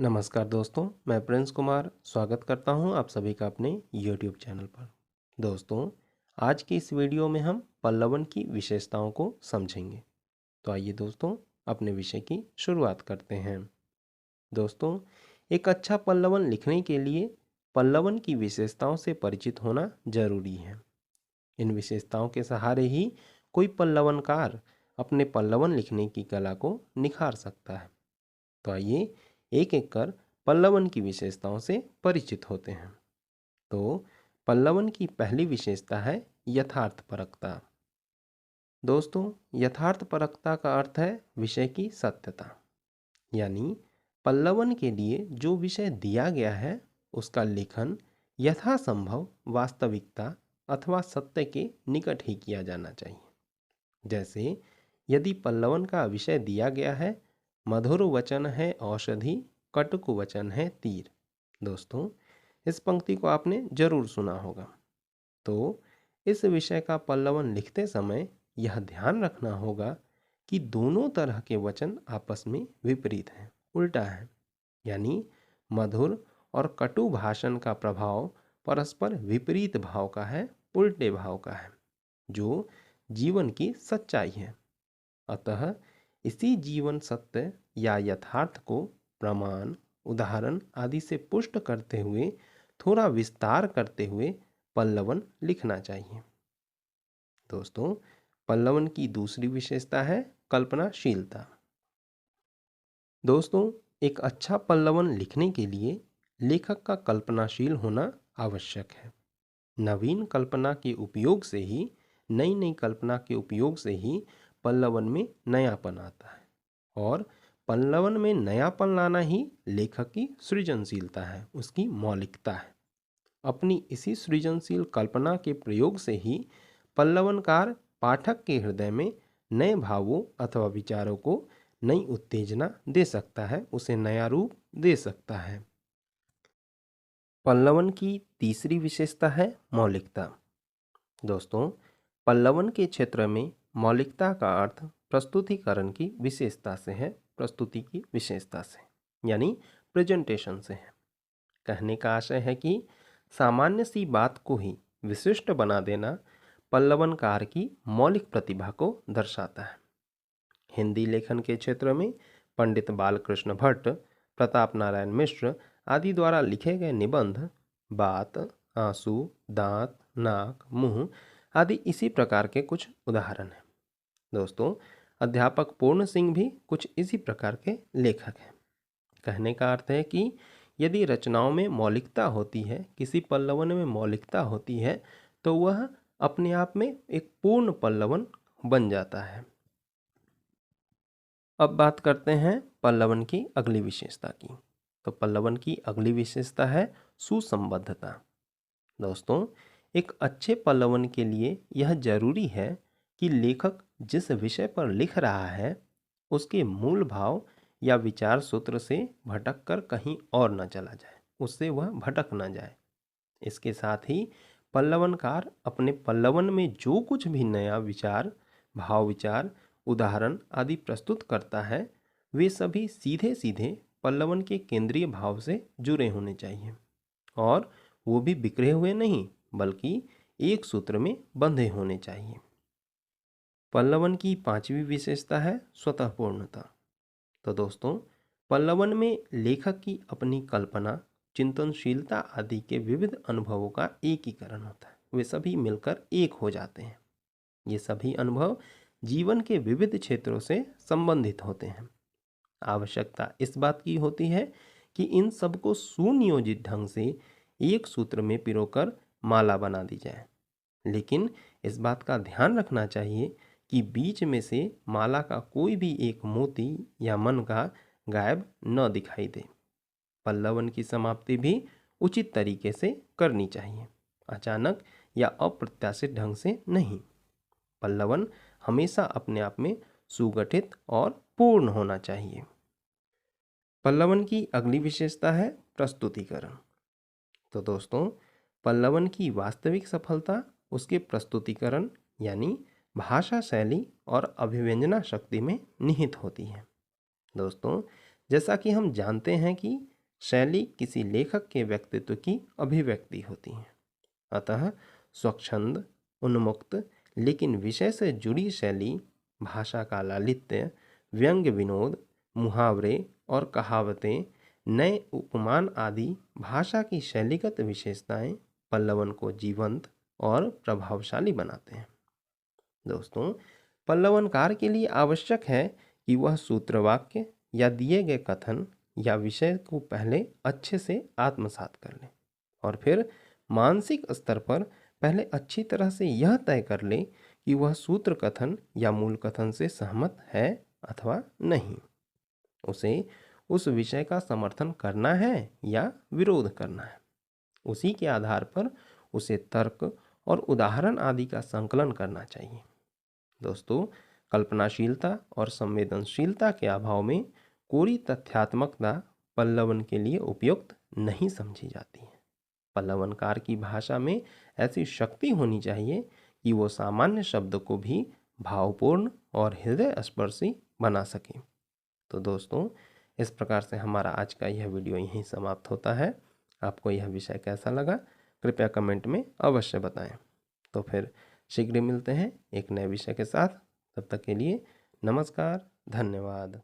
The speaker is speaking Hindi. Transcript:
नमस्कार दोस्तों, मैं प्रिंस कुमार स्वागत करता हूं आप सभी का अपने YouTube चैनल पर। दोस्तों, आज की इस वीडियो में हम पल्लवन की विशेषताओं को समझेंगे। तो आइए दोस्तों, अपने विषय की शुरुआत करते हैं। दोस्तों, एक अच्छा पल्लवन लिखने के लिए पल्लवन की विशेषताओं से परिचित होना जरूरी है। इन विशेषताओं के सहारे ही कोई पल्लवनकार अपने पल्लवन लिखने की कला को निखार सकता है। तो आइए एक एक कर पल्लवन की विशेषताओं से परिचित होते हैं। तो पल्लवन की पहली विशेषता है यथार्थपरकता। दोस्तों, यथार्थपरकता का अर्थ है विषय की सत्यता, यानी पल्लवन के लिए जो विषय दिया गया है उसका लेखन यथासंभव वास्तविकता अथवा सत्य के निकट ही किया जाना चाहिए। जैसे यदि पल्लवन का विषय दिया गया है मधुर वचन है औषधि, कटुक वचन है तीर। दोस्तों, इस पंक्ति को आपने जरूर सुना होगा। तो इस विषय का पल्लवन लिखते समय यह ध्यान रखना होगा कि दोनों तरह के वचन आपस में विपरीत हैं, उल्टा है। यानी मधुर और कटु भाषण का प्रभाव परस्पर विपरीत भाव का है, उल्टे भाव का है, जो जीवन की सच्चाई है। अतः इसी जीवन सत्य या यथार्थ को प्रमाण, उदाहरण आदि से पुष्ट करते हुए थोड़ा विस्तार करते हुए पल्लवन लिखना चाहिए। दोस्तों, पल्लवन की दूसरी विशेषता है कल्पनाशीलता। दोस्तों, एक अच्छा पल्लवन लिखने के लिए लेखक का कल्पनाशील होना आवश्यक है। नवीन कल्पना के उपयोग से ही नई कल्पना के उपयोग से ही पल्लवन में नयापन आता है, और पल्लवन में नयापन लाना ही लेखक की सृजनशीलता है, उसकी मौलिकता है। अपनी इसी सृजनशील कल्पना के प्रयोग से ही पल्लवनकार पाठक के हृदय में नए भावों अथवा विचारों को नई उत्तेजना दे सकता है, उसे नया रूप दे सकता है। पल्लवन की तीसरी विशेषता है मौलिकता। दोस्तों, पल्लवन के क्षेत्र में मौलिकता का अर्थ प्रस्तुतिकरण की विशेषता से है, प्रस्तुति की विशेषता से, यानी प्रेजेंटेशन से है। कहने का आशय है कि सामान्य सी बात को ही विशिष्ट बना देना पल्लवनकार की मौलिक प्रतिभा को दर्शाता है। हिंदी लेखन के क्षेत्र में पंडित बालकृष्ण भट्ट, प्रताप नारायण मिश्र आदि द्वारा लिखे गए निबंध बात, आंसू, दांत, नाक, मुंह आदि इसी प्रकार के कुछ उदाहरण हैं। दोस्तों, अध्यापक पूर्ण सिंह भी कुछ इसी प्रकार के लेखक हैं। कहने का अर्थ है कि यदि रचनाओं में मौलिकता होती है, किसी पल्लवन में मौलिकता होती है, तो वह अपने आप में एक पूर्ण पल्लवन बन जाता है। अब बात करते हैं पल्लवन की अगली विशेषता की। तो पल्लवन की अगली विशेषता है सुसंबद्धता। दोस्तों, एक अच्छे पल्लवन के लिए यह जरूरी है कि लेखक जिस विषय पर लिख रहा है उसके मूल भाव या विचार सूत्र से भटक कर कहीं और न चला जाए, उससे वह भटक न जाए। इसके साथ ही पल्लवनकार अपने पल्लवन में जो कुछ भी नया विचार, भाव विचार, उदाहरण आदि प्रस्तुत करता है, वे सभी सीधे सीधे पल्लवन के केंद्रीय भाव से जुड़े होने चाहिए, और वो भी बिखरे हुए नहीं, बल्कि एक सूत्र में बंधे होने चाहिए। पल्लवन की पांचवी विशेषता है स्वतःपूर्णता। तो दोस्तों, पल्लवन में लेखक की अपनी कल्पना, चिंतनशीलता आदि के विविध अनुभवों का एकीकरण होता है। वे सभी मिलकर एक हो जाते हैं। ये सभी अनुभव जीवन के विविध क्षेत्रों से संबंधित होते हैं। आवश्यकता इस बात की होती है कि इन सबको सुनियोजित ढंग से एक सूत्र में पिरोकर माला बना दी जाए। लेकिन इस बात का ध्यान रखना चाहिए कि बीच में से माला का कोई भी एक मोती या मन का गायब न दिखाई दे। पल्लवन की समाप्ति भी उचित तरीके से करनी चाहिए, अचानक या अप्रत्याशित ढंग से नहीं। पल्लवन हमेशा अपने आप में सुगठित और पूर्ण होना चाहिए। पल्लवन की अगली विशेषता है प्रस्तुतिकरण। तो दोस्तों, पल्लवन की वास्तविक सफलता उसके प्रस्तुतिकरण यानी भाषा शैली और अभिव्यंजना शक्ति में निहित होती है। दोस्तों, जैसा कि हम जानते हैं कि शैली किसी लेखक के व्यक्तित्व की अभिव्यक्ति होती है। अतः स्वच्छंद, उन्मुक्त लेकिन विषय से जुड़ी शैली, भाषा का लालित्य, व्यंग्य, विनोद, मुहावरे और कहावतें, नए उपमान आदि भाषा की शैलीगत विशेषताएं पल्लवन को जीवंत और प्रभावशाली बनाते हैं। दोस्तों, पल्लवनकार के लिए आवश्यक है कि वह सूत्रवाक्य या दिए गए कथन या विषय को पहले अच्छे से आत्मसात कर ले और फिर मानसिक स्तर पर पहले अच्छी तरह से यह तय कर ले कि वह सूत्र कथन या मूल कथन से सहमत है अथवा नहीं। उसे उस विषय का समर्थन करना है या विरोध करना है। उसी के आधार पर उसे तर्क और उदाहरण आदि का संकलन करना चाहिए। दोस्तों, कल्पनाशीलता और संवेदनशीलता के अभाव में कोरी तथ्यात्मकता पल्लवन के लिए उपयुक्त नहीं समझी जाती है। पल्लवनकार की भाषा में ऐसी शक्ति होनी चाहिए कि वो सामान्य शब्द को भी भावपूर्ण और हृदय स्पर्शी बना सके। तो दोस्तों, इस प्रकार से हमारा आज का यह वीडियो यहीं समाप्त होता है। आपको यह विषय कैसा लगा कृपया कमेंट में अवश्य बताएं। तो फिर शीघ्र मिलते हैं एक नए विषय के साथ। तब तक के लिए नमस्कार, धन्यवाद।